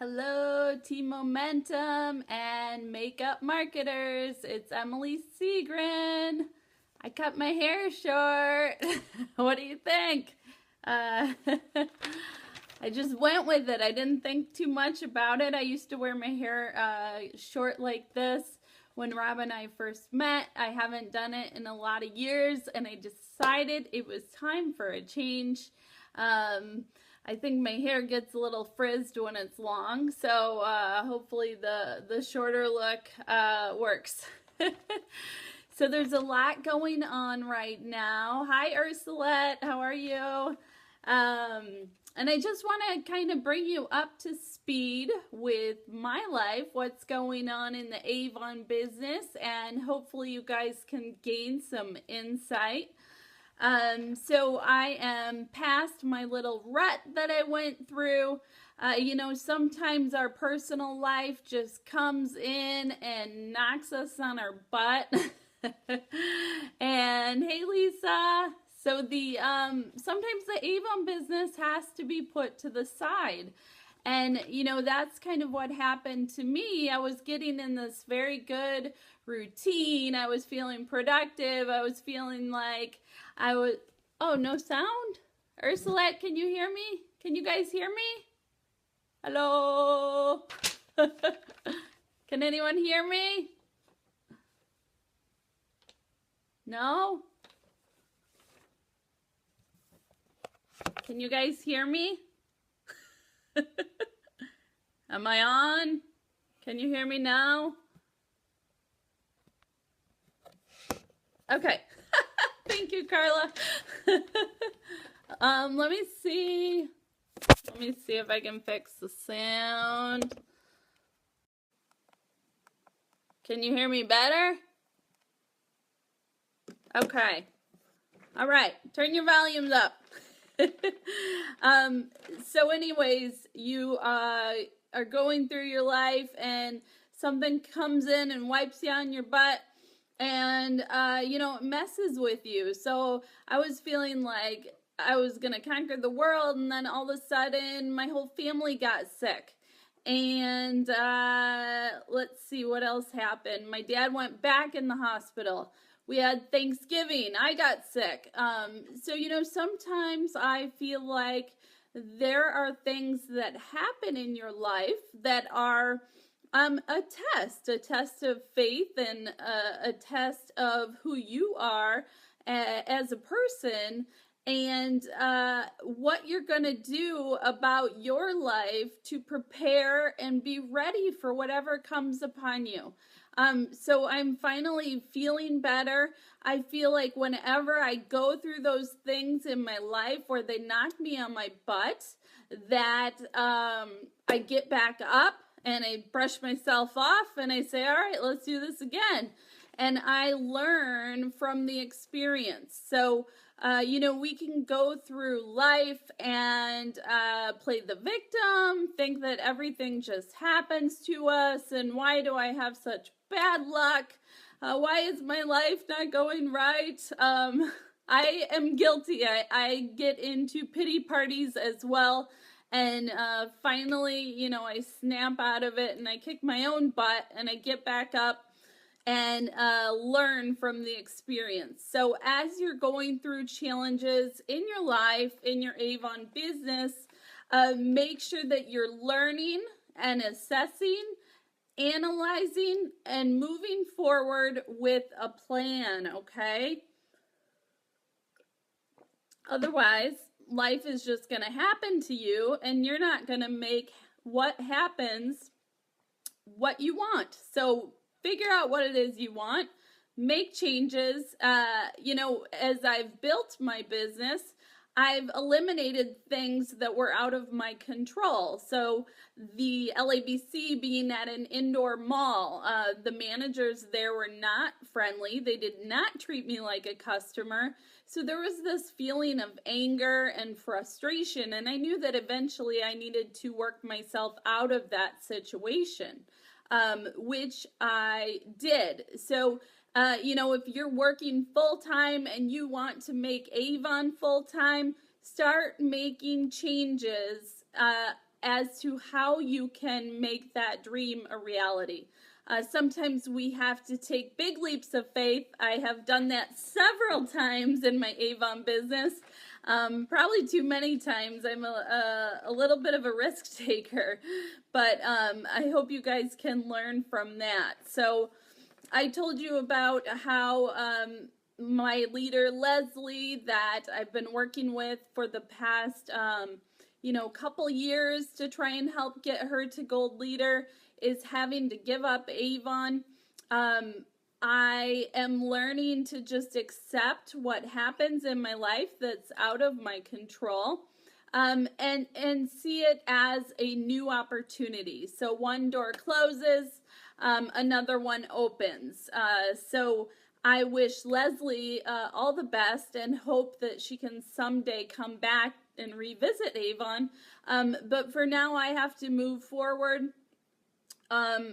Hello, Team Momentum and makeup marketers. It's Emily Seagren. I cut my hair short. What do you think? Uh, I just went with it. I didn't think too much about it. I used to wear my hair short like this when Rob and I first met. I haven't done it in a lot of years, and I decided it was time for a change. I think my hair gets a little frizzed when it's long, so hopefully the shorter look works. So there's a lot going on right now. Hi, Ursulette. How are you? And I just want to kind of bring you up to speed with my life, what's going on in the Avon business, and hopefully you guys can gain some insight. So I am past my little rut that I went through. Sometimes our personal life just comes in and knocks us on our butt. And hey, Lisa. So sometimes the Avon business has to be put to the side. And, that's kind of what happened to me. I was getting in this very good routine. I was feeling productive. I was feeling like oh, no sound? Ursulette, can you hear me? Can you guys hear me? Hello? Can anyone hear me? No? Can you guys hear me? Am I on? Can you hear me now? Okay. Thank you, Carla. Let me see. Let me see if I can fix the sound. Can you hear me better? Okay. All right. Turn your volumes up. So anyways, you are going through your life and something comes in and wipes you on your butt, and it messes with you. So I was feeling like I was gonna conquer the world, and then all of a sudden my whole family got sick. And let's see what else happened. My dad went back in the hospital. We had Thanksgiving. I got sick. So sometimes I feel like there are things that happen in your life that are a test of faith, and a test of who you are as a person, and what you're going to do about your life to prepare and be ready for whatever comes upon you. So I'm finally feeling better. I feel like whenever I go through those things in my life where they knock me on my butt, that I get back up and I brush myself off and I say, all right, let's do this again. And I learn from the experience. So, we can go through life and play the victim, think that everything just happens to us, and why do I have such bad luck? Why is my life not going right? I am guilty. I get into pity parties as well. And finally, I snap out of it and I kick my own butt and I get back up and learn from the experience. So as you're going through challenges in your life, in your Avon business, make sure that you're learning and assessing, analyzing, and moving forward with a plan, okay? Otherwise, life is just going to happen to you, and you're not going to make what happens what you want. So figure out what it is you want, make changes. As I've built my business, I've eliminated things that were out of my control. So the LABC being at an indoor mall, the managers there were not friendly. They did not treat me like a customer. So there was this feeling of anger and frustration, and I knew that eventually I needed to work myself out of that situation. Which I did. So, if you're working full-time and you want to make Avon full-time, start making changes as to how you can make that dream a reality. Sometimes we have to take big leaps of faith. I have done that several times in my Avon business, probably too many times. I'm a little bit of a risk taker, but I hope you guys can learn from that. So I told you about how my leader, Leslie, that I've been working with for the past, couple years to try and help get her to gold leader, is having to give up Avon. I am learning to just accept what happens in my life that's out of my control, and see it as a new opportunity. So one door closes, another one opens. So I wish Leslie all the best and hope that she can someday come back and revisit Avon. But for now, I have to move forward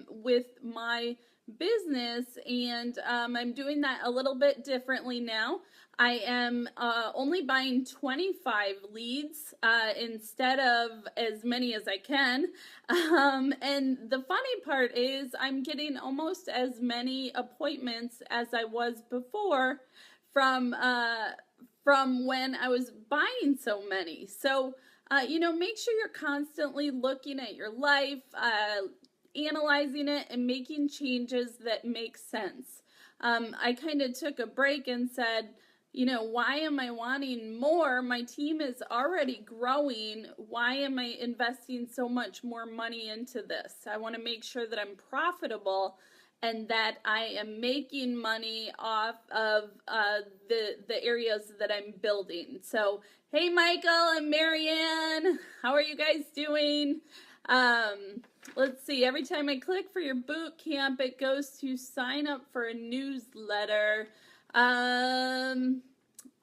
with my business, and I'm doing that a little bit differently now. I am only buying 25 leads instead of as many as I can. And the funny part is I'm getting almost as many appointments as I was before from when I was buying so many. So, make sure you're constantly looking at your life, analyzing it, and making changes that make sense. I kind of took a break and said, why am I wanting more? My team is already growing. Why am I investing so much more money into this? I want to make sure that I'm profitable and that I am making money off of the areas that I'm building. So, hey, Michael and Marianne, how are you guys doing? Let's see, every time I click for your boot camp, it goes to sign up for a newsletter.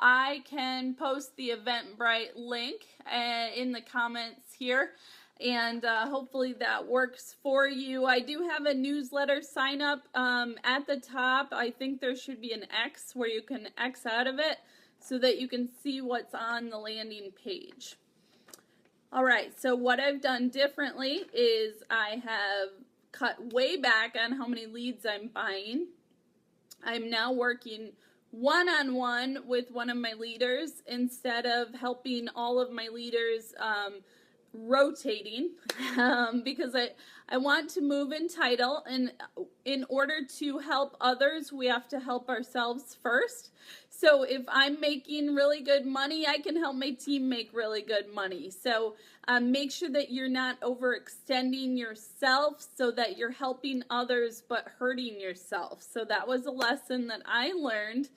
I can post the Eventbrite link in the comments here, and hopefully that works for you. I do have a newsletter sign up at the top. I think there should be an X where you can X out of it so that you can see what's on the landing page. All right, so what I've done differently is I have cut way back on how many leads I'm buying. I'm now working one-on-one with one of my leaders instead of helping all of my leaders rotating because I want to move in title, and in order to help others, we have to help ourselves first. So if I'm making really good money, I can help my team make really good money. So make sure that you're not overextending yourself so that you're helping others but hurting yourself. So that was a lesson that I learned.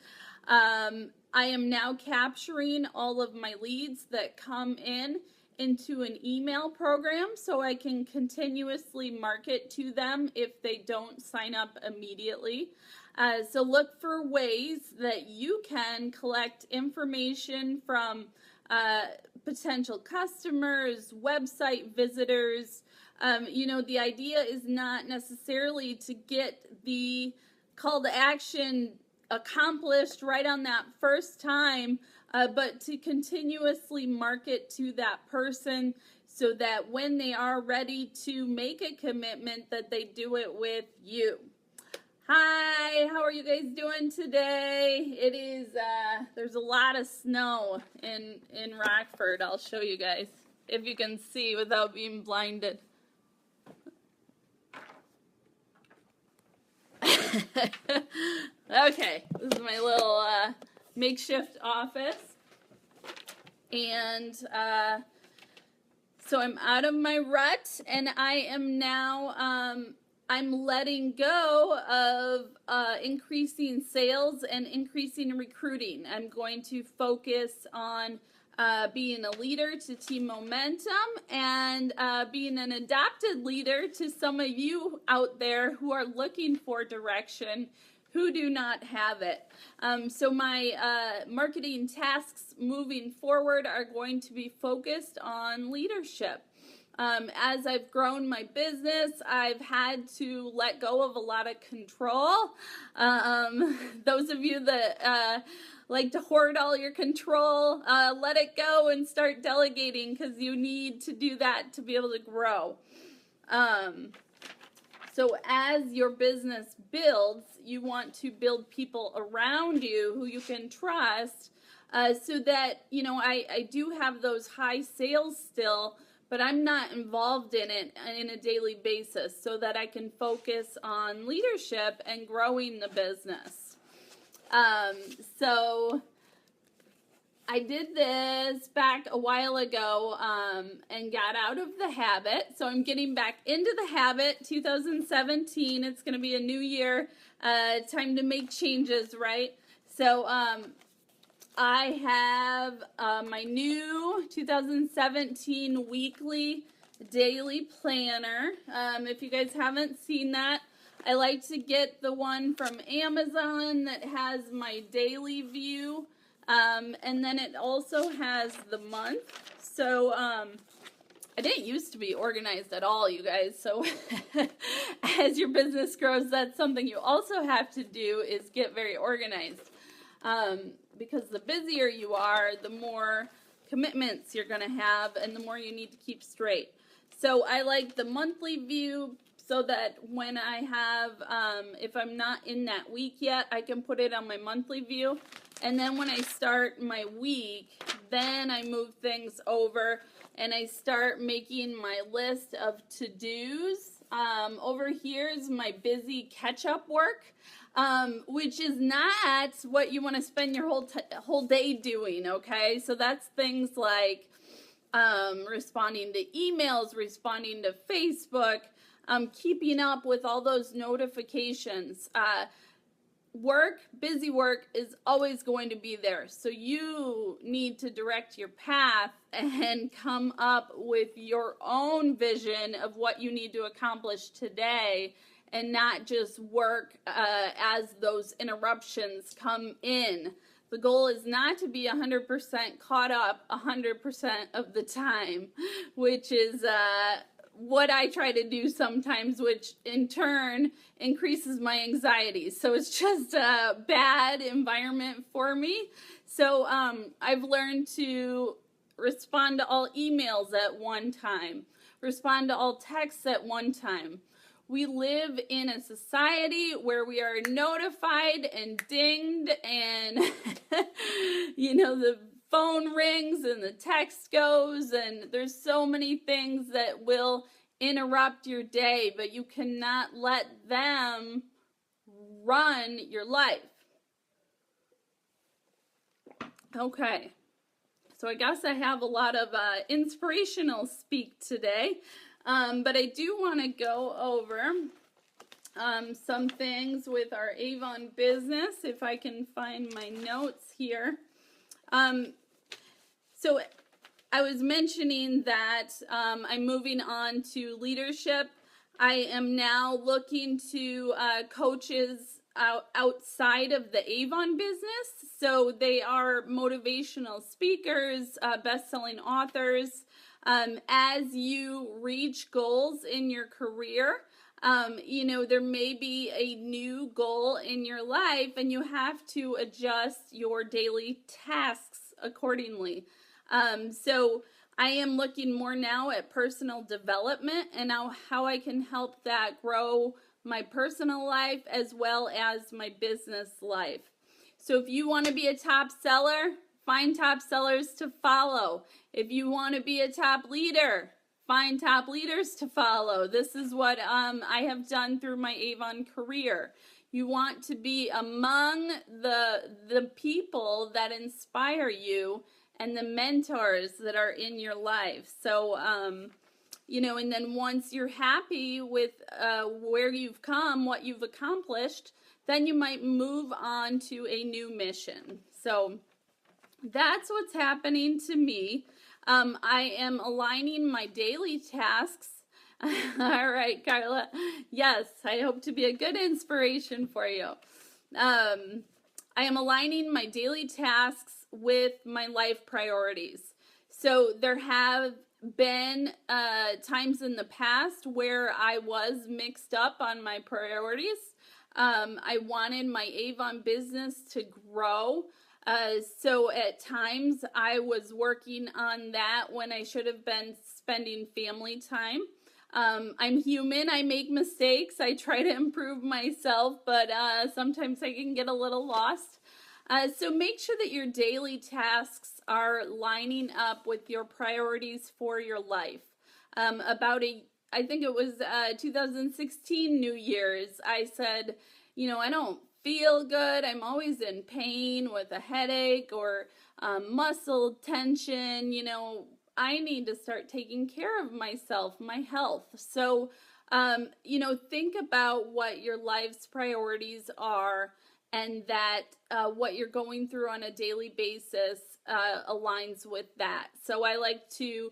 I am now capturing all of my leads that come in into an email program so I can continuously market to them if they don't sign up immediately. So look for ways that you can collect information from potential customers, website visitors. The idea is not necessarily to get the call to action accomplished right on that first time, but to continuously market to that person so that when they are ready to make a commitment that they do it with you. Hi, how are you guys doing today? It is, there's a lot of snow in Rockford. I'll show you guys if you can see without being blinded. Okay, this is my little makeshift office, and so I'm out of my rut, and I am now I'm letting go of increasing sales and increasing recruiting. I'm going to focus on being a leader to Team Momentum and being an adopted leader to some of you out there who are looking for direction, who do not have it. So my marketing tasks moving forward are going to be focused on leadership. As I've grown my business, I've had to let go of a lot of control. Those of you that like to hoard all your control, let it go and start delegating, because you need to do that to be able to grow. So as your business builds, you want to build people around you who you can trust, so that, you know, I do have those high sales still, but I'm not involved in it in a daily basis, so that I can focus on leadership and growing the business. So I did this back a while ago and got out of the habit. So I'm getting back into the habit. 2017, it's going to be a new year. Time to make changes, right? So I have my new 2017 weekly daily planner. If you guys haven't seen that, I like to get the one from Amazon that has my daily view. And then it also has the month. So I didn't used to be organized at all, you guys. So as your business grows, that's something you also have to do, is get very organized. Because the busier you are, the more commitments you're going to have, and the more you need to keep straight. So I like the monthly view, so that when I have, if I'm not in that week yet, I can put it on my monthly view. And then when I start my week, then I move things over and I start making my list of to-dos. Over here is my busy catch-up work, which is not what you want to spend your whole day doing, okay? So that's things like responding to emails, responding to Facebook, keeping up with all those notifications. Busy work is always going to be there. So you need to direct your path and come up with your own vision of what you need to accomplish today, and not just work as those interruptions come in. The goal is not to be 100% caught up 100% of the time, which is what I try to do sometimes, which in turn increases my anxiety. So it's just a bad environment for me. So I've learned to respond to all emails at one time, respond to all texts at one time. We live in a society where we are notified and dinged, and you know, the phone rings and the text goes, and there's so many things that will interrupt your day, but you cannot let them run your life. Okay, so I guess I have a lot of inspirational speak today, but I do want to go over some things with our Avon business, if I can find my notes here. So I was mentioning that I'm moving on to leadership. I am now looking to coaches outside of the Avon business. So they are motivational speakers, best-selling authors. As you reach goals in your career, you know, there may be a new goal in your life, and you have to adjust your daily tasks accordingly. So I am looking more now at personal development and how I can help that grow my personal life as well as my business life. So if you want to be a top seller, find top sellers to follow. If you want to be a top leader, find top leaders to follow. This is what I have done through my Avon career. You want to be among the people that inspire you and the mentors that are in your life. So, you know, and then once you're happy with where you've come, what you've accomplished, then you might move on to a new mission. So that's what's happening to me. I am aligning my daily tasks. All right, Carla. Yes, I hope to be a good inspiration for you. I am aligning my daily tasks with my life priorities. So there have been times in the past where I was mixed up on my priorities. I wanted my Avon business to grow. So at times I was working on that when I should have been spending family time. I'm human. I make mistakes. I try to improve myself, but sometimes I can get a little lost. So make sure that your daily tasks are lining up with your priorities for your life. I think it was 2016 New Year's, I said, I don't feel good. I'm always in pain with a headache or muscle tension. I need to start taking care of myself, my health. So, think about what your life's priorities are, and that what you're going through on a daily basis aligns with that. So I like to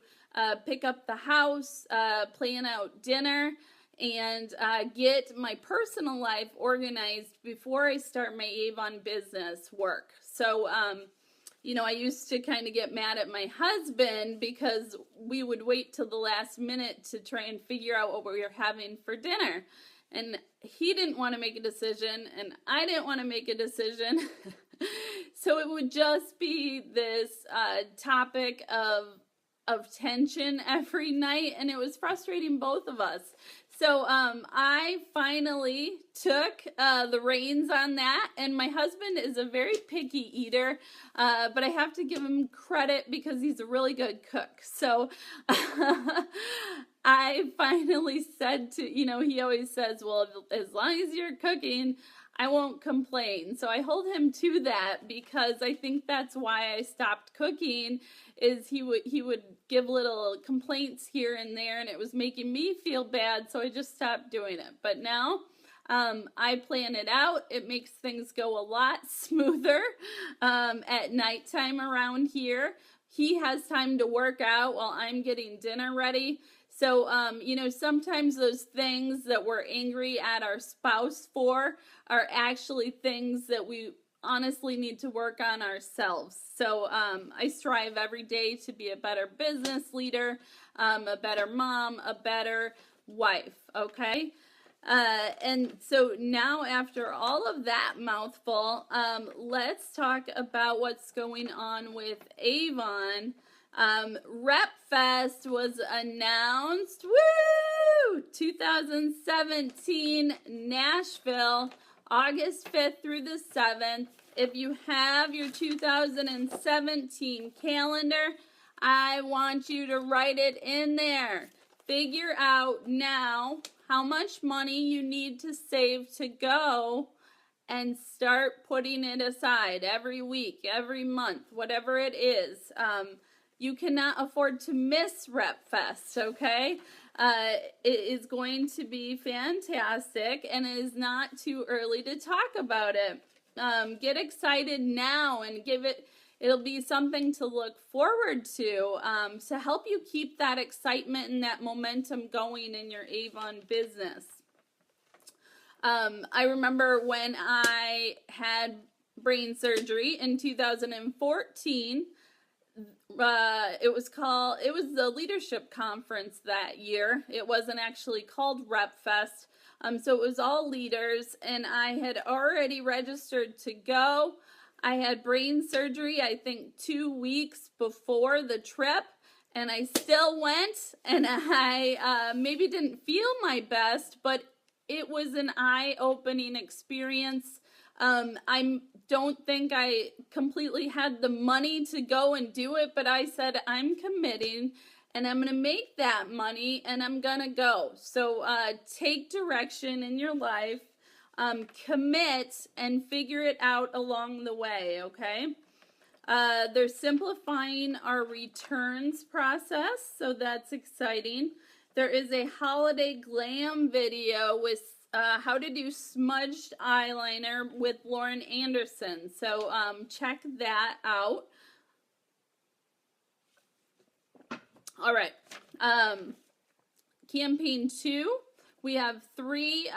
pick up the house, plan out dinner, and get my personal life organized before I start my Avon business work. So, I used to kind of get mad at my husband because we would wait till the last minute to try and figure out what we were having for dinner. And he didn't want to make a decision, and I didn't want to make a decision. So it would just be this topic of tension every night, and it was frustrating both of us. So I finally took the reins on that, and my husband is a very picky eater, but I have to give him credit because he's a really good cook. So I finally said he always says, well, as long as you're cooking, I won't complain. So I hold him to that because I think that's why I stopped cooking, is he would give little complaints here and there, and it was making me feel bad, so I just stopped doing it. But now I plan it out. It makes things go a lot smoother at nighttime around here. He has time to work out while I'm getting dinner ready. So, sometimes those things that we're angry at our spouse for are actually things that we honestly need to work on ourselves. So, I strive every day to be a better business leader, a better mom, a better wife, okay? And so now, after all of that mouthful, let's talk about what's going on with Avon. Rep Fest was announced, 2017 Nashville, August 5th through the 7th. If you have your 2017 calendar, I want you to write it in there. Figure out now how much money you need to save to go, and start putting it aside every week, every month, whatever it is. You cannot afford to miss Rep Fest, okay? It is going to be fantastic, and it is not too early to talk about it. Get excited now and it'll be something to look forward to help you keep that excitement and that momentum going in your Avon business. I remember when I had brain surgery in 2014, it was the leadership conference that year. It wasn't actually called Rep Fest. So it was all leaders, and I had already registered to go. I had brain surgery, I think 2 weeks before the trip, and I still went, and I maybe didn't feel my best, but it was an eye-opening experience. I don't think I completely had the money to go and do it, but I said, I'm committing, and I'm going to make that money, and I'm going to go. So take direction in your life, commit, and figure it out along the way, okay? They're simplifying our returns process, so that's exciting. There is a holiday glam video with how to do smudged eyeliner with Lauren Anderson. So check that out. All right. Campaign 2, We have 3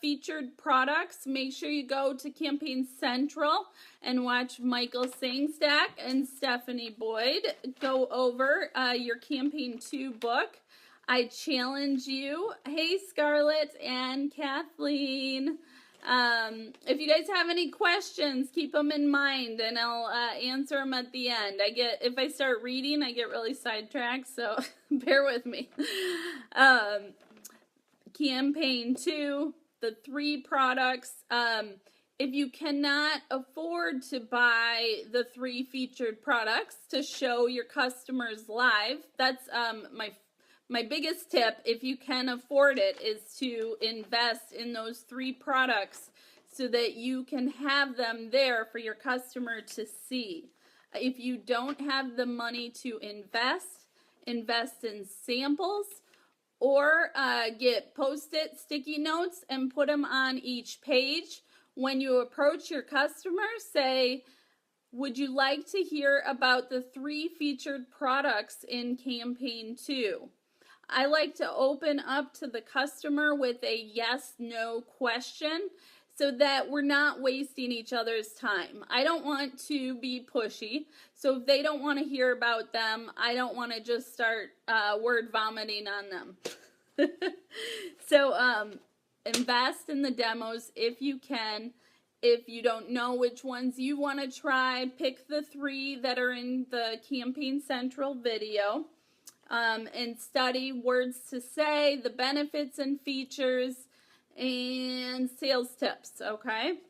featured products. Make sure you go to Campaign Central and watch Michael Sangstack and Stephanie Boyd go over your Campaign 2 book. I challenge you. Hey, Scarlett and Kathleen. If you guys have any questions, keep them in mind, and I'll answer them at the end. If I start reading, I get really sidetracked, so bear with me. Campaign 2, the 3 products. If you cannot afford to buy the 3 featured products to show your customers live, that's my biggest tip, if you can afford it, is to invest in those 3 products so that you can have them there for your customer to see. If you don't have the money to invest in samples, or get Post-it sticky notes and put them on each page. When you approach your customer, say, would you like to hear about the 3 featured products in Campaign 2? I like to open up to the customer with a yes/no question so that we're not wasting each other's time. I don't want to be pushy, so if they don't want to hear about them, I don't want to just start word vomiting on them. So invest in the demos if you can. If you don't know which ones you want to try, pick the 3 that are in the Campaign Central video. And study words to say, the benefits and features, and sales tips, okay?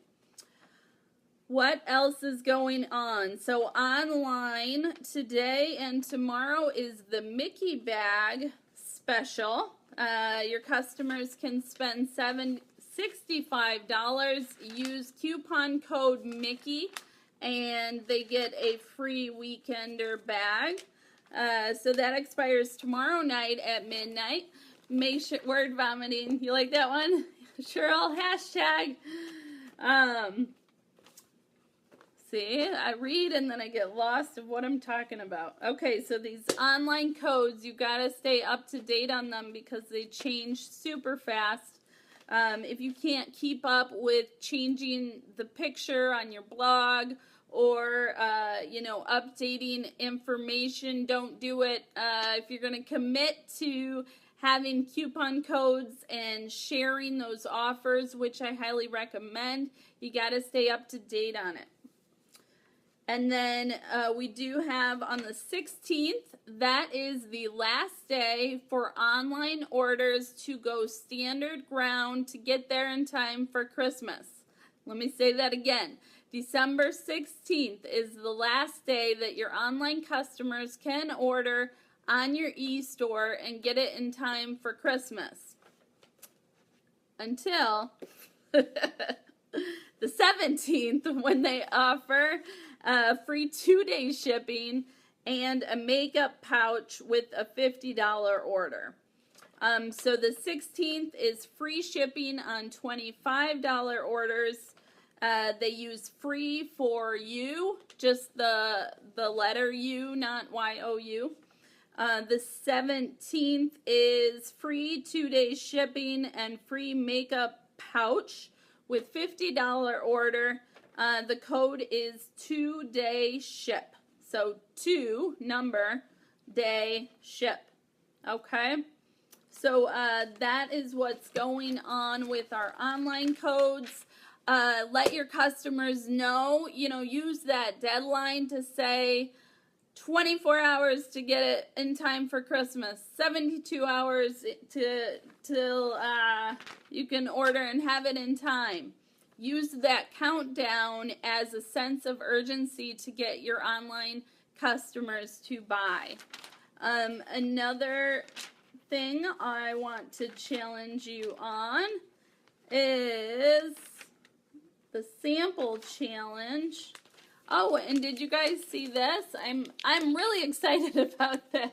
What else is going on? So online today and tomorrow is the Mickey Bag special. Your customers can spend $65, use coupon code Mickey, and they get a free weekender bag. So that expires tomorrow night at midnight. Make sure, word vomiting. You like that one? Sure, I'll hashtag. See, I read and then I get lost of what I'm talking about. Okay, so these online codes, you got to stay up to date on them because they change super fast. If you can't keep up with changing the picture on your blog or, updating information, don't do it. If you're going to commit to having coupon codes and sharing those offers, which I highly recommend, you got to stay up to date on it. And then we do have on the 16th, that is the last day for online orders to go standard ground to get there in time for Christmas. Let me say that again. December 16th is the last day that your online customers can order on your e-store and get it in time for Christmas. Until the 17th, when they offer free 2-day shipping and a makeup pouch with a $50 order. So the 16th is free shipping on $25 orders. They use free for you, just the letter U, not Y-O-U. The 17th is free 2-day shipping and free makeup pouch with $50 order. The code is 2-day ship. So 2 day ship. Okay? So that is what's going on with our online codes. Let your customers know, use that deadline to say 24 hours to get it in time for Christmas, 72 hours till you can order and have it in time. Use that countdown as a sense of urgency to get your online customers to buy. Another thing I want to challenge you on is the sample challenge. Oh, and did you guys see this? I'm really excited about this.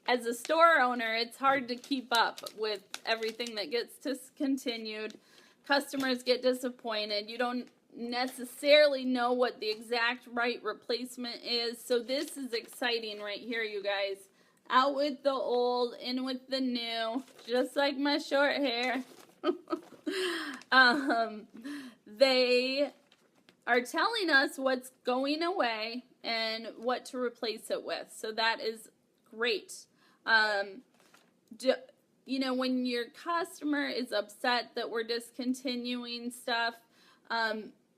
As a store owner, it's hard to keep up with everything that gets discontinued. Customers get disappointed. You don't necessarily know what the exact right replacement is. So this is exciting right here, you guys. Out with the old, in with the new, just like my short hair. They are telling us what's going away and what to replace it with. So that is great. You know, when your customer is upset that we're discontinuing stuff,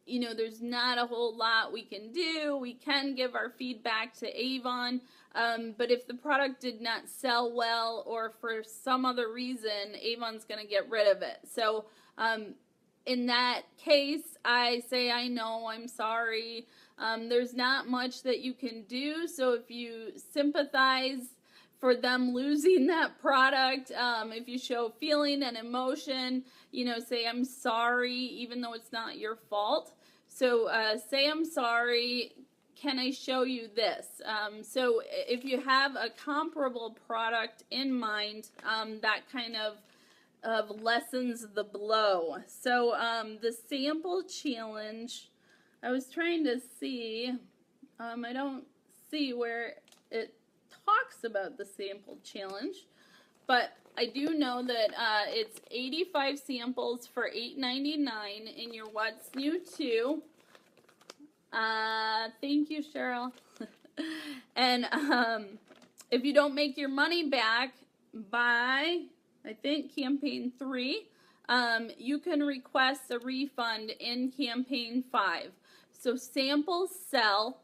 you know, there's not a whole lot we can do. We can give our feedback to Avon, but if the product did not sell well or for some other reason, Avon's going to get rid of it. So in that case, I say, I know, I'm sorry. There's not much that you can do. So if you sympathize for them losing that product, if you show feeling and emotion, you know, say, I'm sorry, even though it's not your fault. So say, I'm sorry, can I show you this? So if you have a comparable product in mind, that kind of lessens the blow. So the sample challenge, I was trying to see, I don't see where it talks about the sample challenge, but I do know that it's 85 samples for $8.99 in your What's New 2. Thank you, Cheryl. And if you don't make your money back by, I think, campaign 3, you can request a refund in campaign 5. So samples sell.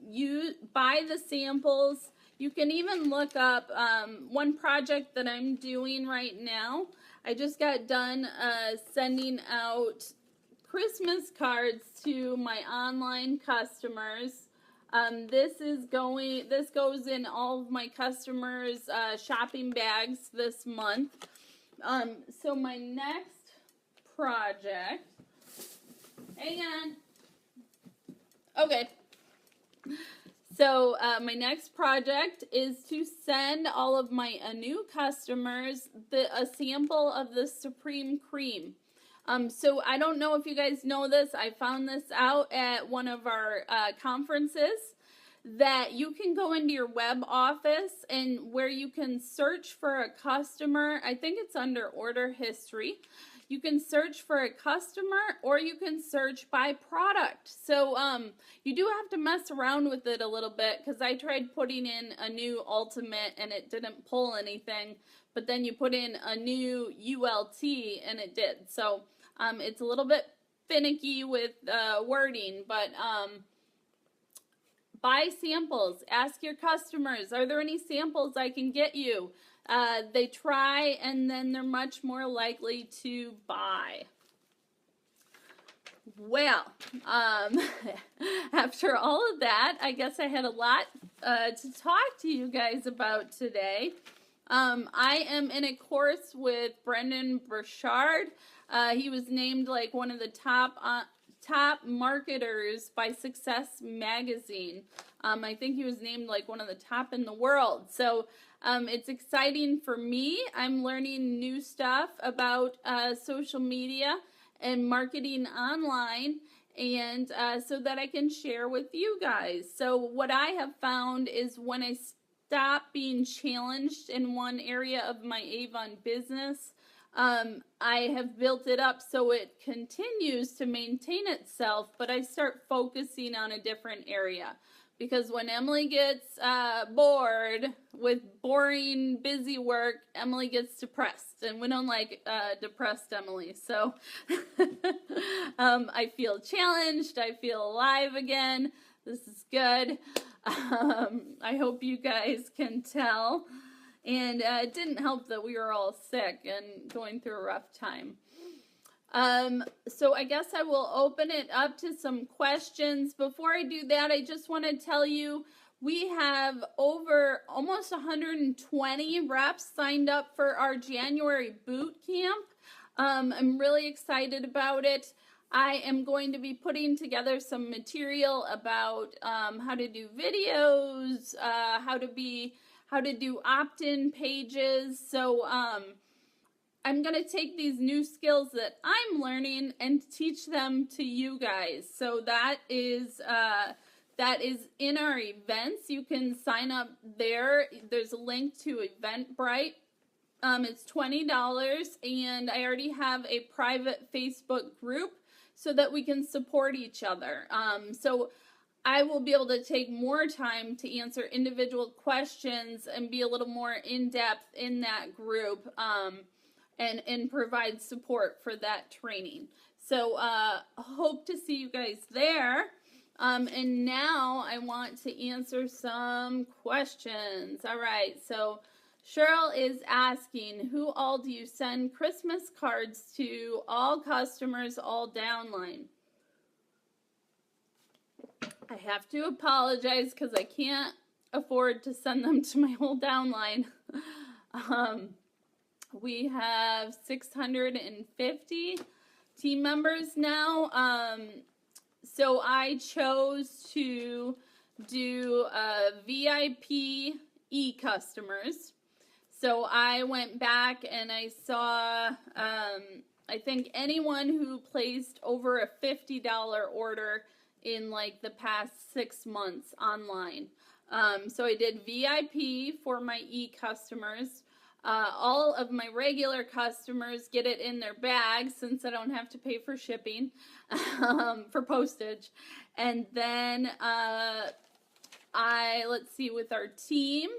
You buy the samples. You can even look up one project that I'm doing right now. I just got done sending out Christmas cards to my online customers. This goes in all of my customers' shopping bags this month. So my next project, hang on. Okay. So my next project is to send all of my new customers a sample of the Supreme Cream. So I don't know if you guys know this. I found this out at one of our conferences, that you can go into your web office and where you can search for a customer. I think it's under order history. You can search for a customer or you can search by product. So you do have to mess around with it a little bit, because I tried putting in a new Ultimate and it didn't pull anything. But then you put in a new ULT and it did. So it's a little bit finicky with wording, but buy samples. Ask your customers, are there any samples I can get you? They try, and then they're much more likely to buy. Well, after all of that, I guess I had a lot to talk to you guys about today. I am in a course with Brendan Burchard. He was named like one of the top marketers by Success Magazine. I think he was named like one of the top in the world. So it's exciting for me. I'm learning new stuff about social media and marketing online, and so that I can share with you guys. So what I have found is when I stop being challenged in one area of my Avon business, I have built it up so it continues to maintain itself, but I start focusing on a different area. Because when Emily gets bored with boring, busy work, Emily gets depressed. And we don't like depressed Emily. So I feel challenged. I feel alive again. This is good. I hope you guys can tell. And it didn't help that we were all sick and going through a rough time. So I guess I will open it up to some questions. Before I do that, I just want to tell you we have over almost 120 reps signed up for our January boot camp. I'm really excited about it. I am going to be putting together some material about how to do videos, how to do opt-in pages. So I'm going to take these new skills that I'm learning and teach them to you guys. So that is that is in our events. You can sign up there. There's a link to Eventbrite. It's $20, and I already have a private Facebook group so that we can support each other. So I will be able to take more time to answer individual questions and be a little more in-depth in that group, and provide support for that training. So hope to see you guys there. And now I want to answer some questions. All right, so Cheryl is asking, who all do you send Christmas cards to? All customers, all downline. I have to apologize because I can't afford to send them to my whole downline. We have 650 team members now. So I chose to do VIP e-customers. So I went back and I saw, I think anyone who placed over a $50 order in like the past 6 months online. So I did VIP for my e-customers. All of my regular customers get it in their bag since I don't have to pay for shipping, for postage. And then let's see, with our team,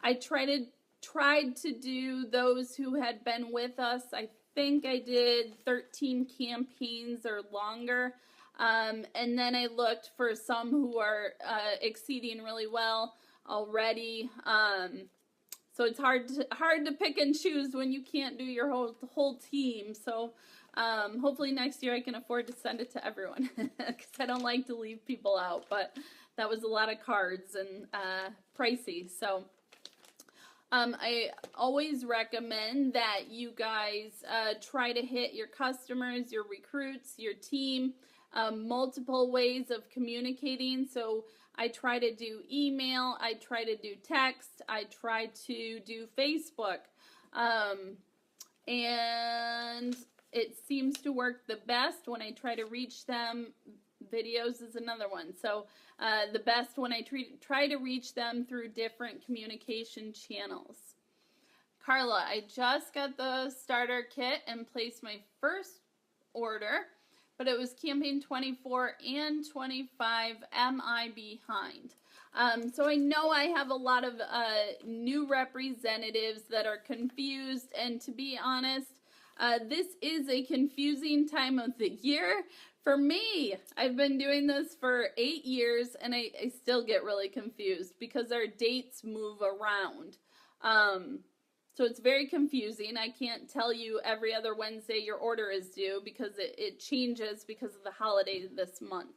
I tried to do those who had been with us. I think I did 13 campaigns or longer. And then I looked for some who are exceeding really well already. So it's hard to pick and choose when you can't do your whole team. So hopefully next year I can afford to send it to everyone because I don't like to leave people out. But that was a lot of cards and pricey. So I always recommend that you guys try to hit your customers, your recruits, your team, multiple ways of communicating. So I try to do email, I try to do text, I try to do Facebook, and it seems to work the best when I try to reach them. Videos is another one. So the best when I try to reach them through different communication channels. Carla, I just got the starter kit and placed my first order, but it was campaign 24 and 25. Am I behind? So I know I have a lot of new representatives that are confused, and to be honest, this is a confusing time of the year. For me, I've been doing this for 8 years, and I still get really confused because our dates move around. So it's very confusing. I can't tell you every other Wednesday your order is due because it changes because of the holiday this month.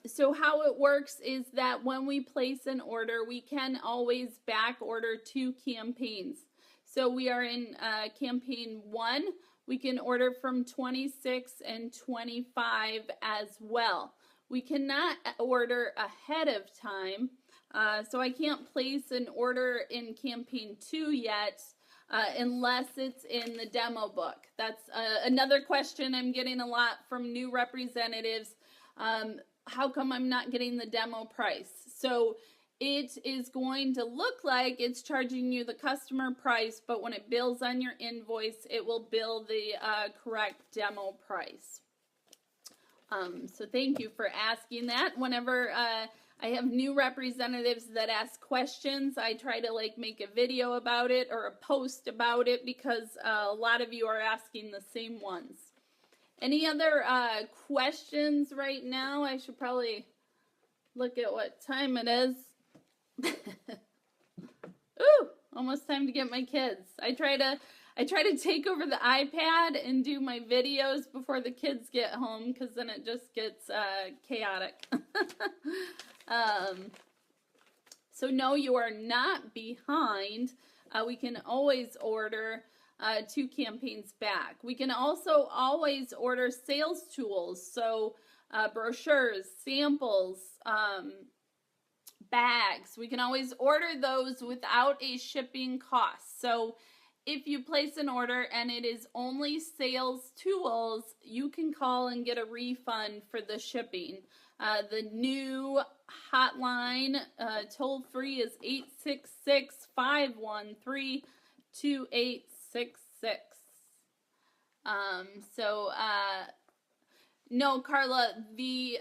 So how it works is that when we place an order, we can always back order 2 campaigns. So we are in campaign 1. We can order from 26 and 25 as well. We cannot order ahead of time. So I can't place an order in campaign 2 yet unless it's in the demo book. That's another question I'm getting a lot from new representatives. How come I'm not getting the demo price? So it is going to look like it's charging you the customer price, but when it bills on your invoice, it will bill the correct demo price. So thank you for asking that. Whenever I have new representatives that ask questions, I try to make a video about it or a post about it because a lot of you are asking the same ones. Any other questions right now? I should probably look at what time it is. Ooh, almost time to get my kids. I try to take over the iPad and do my videos before the kids get home because then it just gets chaotic. So no, you are not behind. We can always order 2 campaigns back. We can also always order sales tools, so brochures, samples, bags. We can always order those without a shipping cost. So if you place an order and it is only sales tools, you can call and get a refund for the shipping. The new hotline, toll free, is 866-513-2866. So, no, Carla, the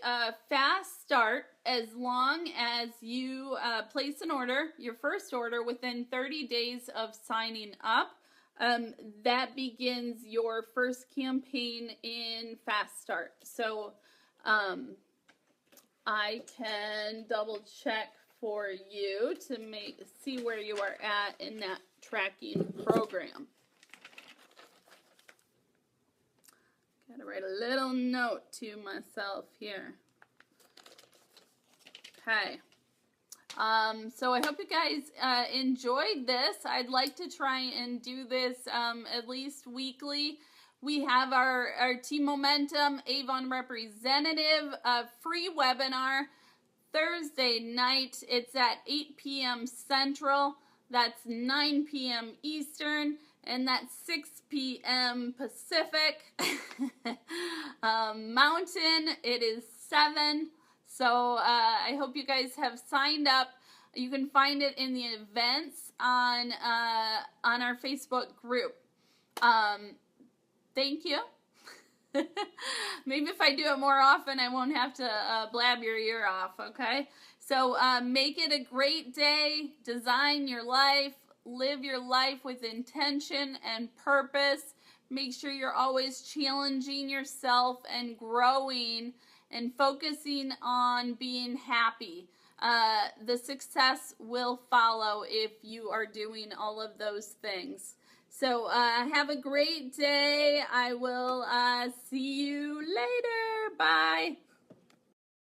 fast start, as long as you place an order, your first order, within 30 days of signing up, that begins your first campaign in Fast Start. So I can double check for you to see where you are at in that tracking program. Gotta write a little note to myself here. Okay. So I hope you guys enjoyed this. I'd like to try and do this at least weekly. We have our Team Momentum Avon representative free webinar Thursday night. It's at 8 p.m. Central. That's 9 p.m. Eastern. And that's 6 p.m. Pacific. Mountain, it is 7. So I hope you guys have signed up. You can find it in the events on our Facebook group. Thank you. Maybe if I do it more often, I won't have to blab your ear off, okay? So make it a great day. Design your life. Live your life with intention and purpose. Make sure you're always challenging yourself and growing and focusing on being happy. The success will follow if you are doing all of those things. So have a great day. I will see you later. Bye.